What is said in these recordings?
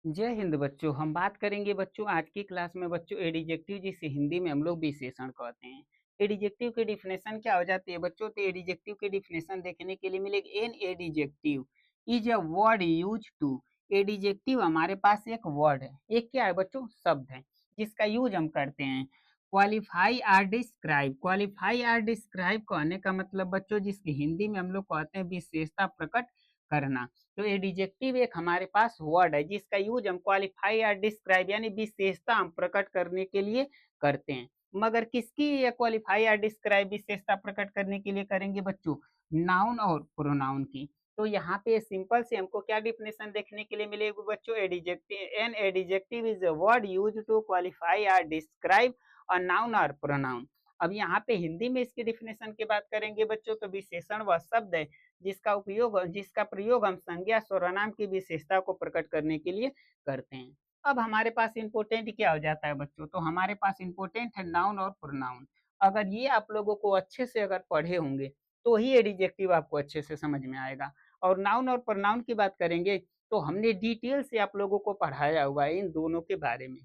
जय हिंद बच्चों। हम बात करेंगे बच्चों आज की क्लास में बच्चों एडिजेक्टिव, जिसे हिंदी में हम लोग विशेषण कहते हैं। एडिजेक्टिव की डिफिनेशन क्या हो जाती है बच्चों? तो एडिजेक्टिव की डिफिनेशन देखने के लिए मिलेगी an adjective is a word use to. Adjective हमारे पास एक वर्ड है, एक क्या है बच्चों? शब्द है जिसका यूज हम करते हैं। Qualify or describe, qualify or describe कहने का मतलब बच्चों जिसकी हिंदी में हम लोग कहते हैं विशेषता प्रकट करना। तो एडिजेक्टिव एक हमारे पास वर्ड है जिसका यूज हम क्वालिफाई या डिस्क्राइब यानी विशेषता हम प्रकट करने के लिए करते हैं। मगर किसकी ये क्वालिफाई या डिस्क्राइब विशेषता प्रकट करने के लिए करेंगे बच्चों? नाउन और प्रोनाउन की। तो यहाँ पे सिंपल से हमको क्या डिफिनेशन देखने के लिए मिलेगी बच्चों? Adjective, an adjective is a word use to qualify या डिस्क्राइब अ नाउन और प्रोनाउन। अब यहाँ पे हिंदी में इसकी डिफिनेशन की बात करेंगे बच्चों, तो विशेषण वह शब्द है जिसका प्रयोग हम संज्ञा सर्वनाम की विशेषता को प्रकट करने के लिए करते हैं। अब हमारे पास इंपोर्टेंट क्या हो जाता है बच्चों? तो हमारे पास इंपोर्टेंट है नाउन और प्रोनाउन। अगर ये आप लोगों को अच्छे से अगर पढ़े होंगे तो ही एडिजेक्टिव आपको अच्छे से समझ में आएगा। और नाउन और प्रोनाउन की बात करेंगे तो हमने डिटेल से आप लोगों को पढ़ाया हुआ है इन दोनों के बारे में।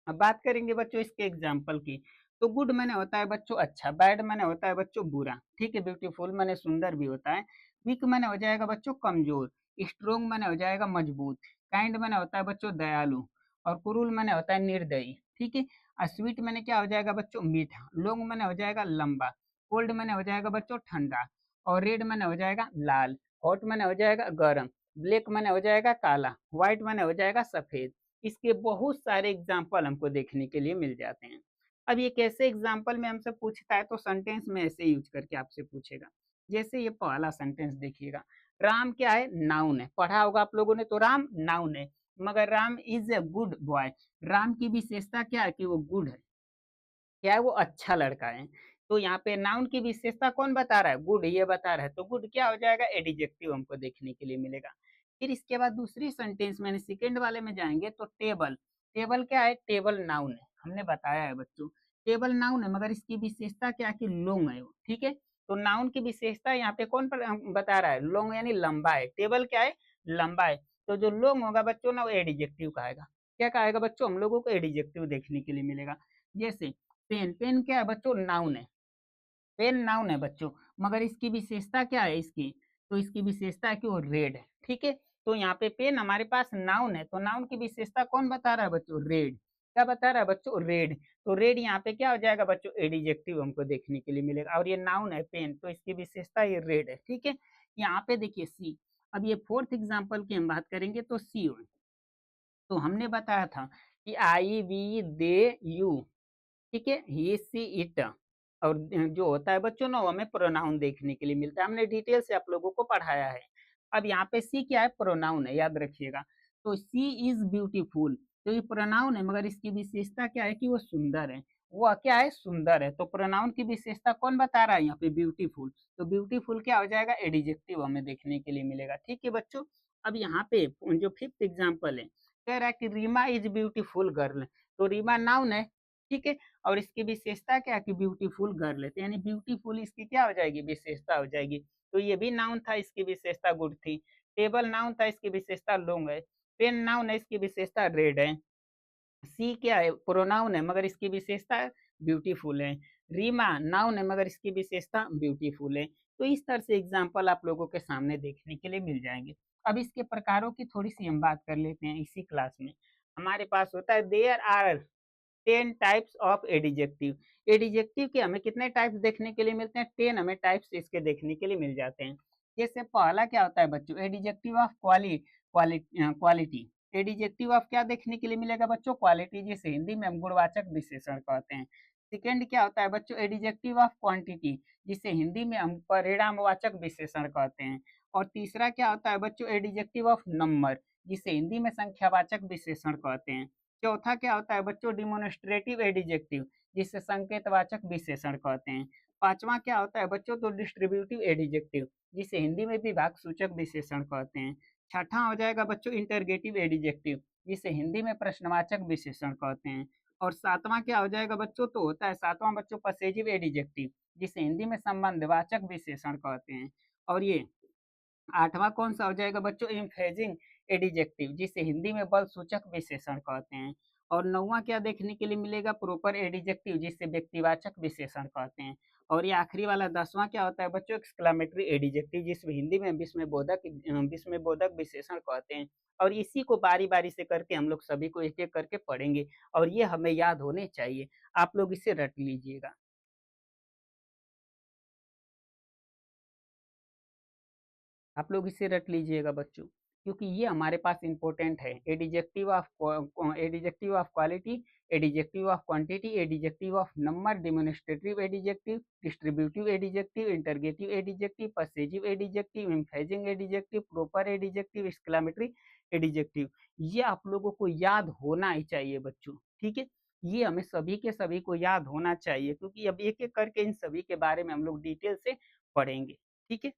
अब बात करेंगे बच्चों इसके एग्जाम्पल की। तो गुड मैंने होता है बच्चों अच्छा, बैड मैंने होता है बच्चों बुरा, ठीक है। ब्यूटीफुल मैंने सुंदर भी होता है। वीक मैंने हो जाएगा बच्चों कमजोर। स्ट्रोंग मैंने हो जाएगा मजबूत। काइंड मैंने होता है बच्चों दयालु। और क्रूर मैंने होता है निर्दयी, ठीक है। और स्वीट मैंने क्या हो जाएगा बच्चों? मीठा। लॉन्ग मैंने हो जाएगा लंबा। कोल्ड मैंने हो जाएगा बच्चों ठंडा। और रेड मैंने हो जाएगा लाल। हॉट मैंने हो जाएगा गर्म। ब्लैक मैंने हो जाएगा काला। व्हाइट मैंने हो जाएगा सफेद। इसके बहुत सारे एग्जाम्पल हमको देखने के लिए मिल जाते हैं। अब ये कैसे एग्जाम्पल में हमसे पूछता है? तो सेंटेंस में ऐसे यूज करके आपसे पूछेगा। जैसे ये पहला सेंटेंस देखिएगा। राम क्या है? नाउन है। पढ़ा होगा आप लोगों ने, तो राम नाउन है। मगर Ram is a good boy. Ram की विशेषता क्या है? कि वो गुड है। क्या है? वो अच्छा लड़का है। तो यहाँ पे नाउन की विशेषता कौन बता रहा है? गुड, ये बता रहा है। तो गुड क्या हो जाएगा? एडिजेक्टिव हमको देखने के लिए मिलेगा। फिर इसके बाद दूसरी सेंटेंस में सेकेंड वाले में जाएंगे तो टेबल। टेबल क्या है? टेबल नाउन है, हमने बताया है बच्चों। टेबल नाउन है मगर इसकी विशेषता क्या है? कि लॉन्ग है वो, ठीक है। तो नाउन की विशेषता यहाँ पे कौन बता रहा है? लॉन्ग यानी लंबा है। टेबल क्या है? लंबा है। तो जो लॉन्ग होगा बच्चों ना, वो एडिजेक्टिव कहेगा। क्या कहेगा बच्चों? हम लोगों को एडिजेक्टिव देखने के लिए मिलेगा। जैसे पेन, पेन क्या है बच्चों? नाउन है। पेन नाउन है बच्चों, मगर इसकी विशेषता क्या है इसकी? तो इसकी विशेषता है कि वो रेड है, ठीक है। तो यहाँ पे पेन हमारे पास नाउन है, तो नाउन की विशेषता कौन बता रहा है बच्चों? रेड। क्या बता रहा है बच्चों? रेड। तो रेड यहाँ पे क्या हो जाएगा बच्चों? एडिजेक्टिव हमको देखने के लिए मिलेगा। और ये नाउन है पेन, तो इसकी विशेषता ये रेड है, ठीक है। यहाँ पे देखिए सी। अब ये फोर्थ एग्जाम्पल की हम बात करेंगे तो सी। तो हमने बताया था कि आई वी दे यू, ठीक है, ही सी इट। और जो होता है बच्चों ना, वो हमें प्रोनाउन देखने के लिए मिलता है। हमने डिटेल से आप लोगों को पढ़ाया है। अब यहाँ पे सी क्या है? प्रोनाउन है, याद रखिएगा। तो सी इज ब्यूटीफुल। तो ये प्रोनाउन है मगर इसकी विशेषता क्या है? कि वो सुंदर है। वो क्या है? सुंदर है। तो प्रोनाउन की विशेषता कौन बता रहा है यहाँ पे? ब्यूटीफुल। तो ब्यूटीफुल क्या हो जाएगा? एडिजेक्टिव हमें देखने के लिए मिलेगा, ठीक है बच्चों। अब यहाँ पे जो फिफ्थ एग्जाम्पल है, कह रहा है कि रीमा इज ब्यूटीफुल गर्ल। तो रीमा नाउन है, ठीक है। और इसकी विशेषता क्या? कि ब्यूटीफुल गर्ल है। तो यानी ब्यूटीफुल इसकी क्या हो जाएगी? विशेषता हो जाएगी। तो ये भी नाउन था, इसकी विशेषता गुड थी। टेबल नाउन था, इसकी विशेषता लॉन्ग है। पेन नाउन है, इसकी विशेषता रेड है। सी क्या है? प्रोनाउन है मगर इसकी विशेषता ब्यूटीफुल है। रीमा नाउन है मगर इसकी विशेषता ब्यूटीफुल है। तो इस तरह से एग्जाम्पल आप लोगों के सामने देखने के लिए मिल जाएंगे। अब इसके प्रकारों की थोड़ी सी हम बात कर लेते हैं इसी क्लास में। हमारे पास होता है देयर आर 10 टाइप्स ऑफ एडिजेक्टिव। एडिजेक्टिव के हमें कितने टाइप्स देखने के लिए मिलते हैं? 10 हमें टाइप्स इसके देखने के लिए मिल जाते हैं। जैसे पहला क्या होता है बच्चों? एडिजेक्टिव ऑफ क्वालिटी। एडिजेक्टिव ऑफ क्या देखने के लिए मिलेगा बच्चों? क्वालिटी, जिसे हिंदी में हम गुणवाचक विशेषण कहते हैं। सेकेंड क्या होता है बच्चों? एडिजेक्टिव ऑफ क्वांटिटी, जिसे हिंदी में हम परिणामवाचक विशेषण कहते हैं। और तीसरा क्या होता है बच्चों? एडिजेक्टिव ऑफ नंबर, जिसे हिंदी में संख्यावाचक विशेषण कहते हैं। चौथा क्या होता है बच्चों? डिमोन्स्ट्रेटिव एडिजेक्टिव, जिसे संकेतवाचक विशेषण कहते हैं। पांचवा क्या होता है बच्चों? तो डिस्ट्रीब्यूटिव एडिजेक्टिव, जिसे हिंदी में विभाग सूचक विशेषण कहते हैं। छठा हो जाएगा बच्चों इंटरगेटिव एडिजेक्टिव, जिसे हिंदी में प्रश्नवाचक विशेषण कहते हैं। और सातवां क्या हो जाएगा बच्चों? तो होता है सातवां बच्चों पसेजिव एडिजेक्टिव, जिसे हिंदी में संबंधवाचक विशेषण कहते हैं। और ये आठवां कौन सा हो जाएगा बच्चों? इम्फेजिंग एडिजेक्टिव जिसे हिंदी में बल सूचक विशेषण कहते हैं। और 9वां क्या देखने के लिए मिलेगा, प्रॉपर एडिजेक्टिव जिसे व्यक्तिवाचक विशेषण कहते हैं। और ये आखिरी वाला 10वां क्या होता है बच्चों, एक्सक्लेमेटरी एडिजेक्टिव जिसे हिंदी में विस्मयबोधक विशेषण कहते हैं। और इसी को बारी बारी से करके हम लोग सभी को एक एक करके पढ़ेंगे, और ये हमें याद होने चाहिए। आप लोग इसे रट लीजिएगा। आप लोग इसे रट लीजिएगा बच्चों, क्योंकि ये हमारे पास इंपॉर्टेंट है। Adjective of quality, adjective of quantity, adjective of number, demonstrative adjective, distributive adjective, interrogative adjective, possessive adjective, emphasising adjective, proper adjective, exclamatory adjective. ये आप लोगों को याद होना ही चाहिए बच्चों, ठीक है। ये हमें सभी के सभी को याद होना चाहिए, क्योंकि अब एक एक करके इन सभी के बारे में हम लोग डिटेल से पढ़ेंगे, ठीक है।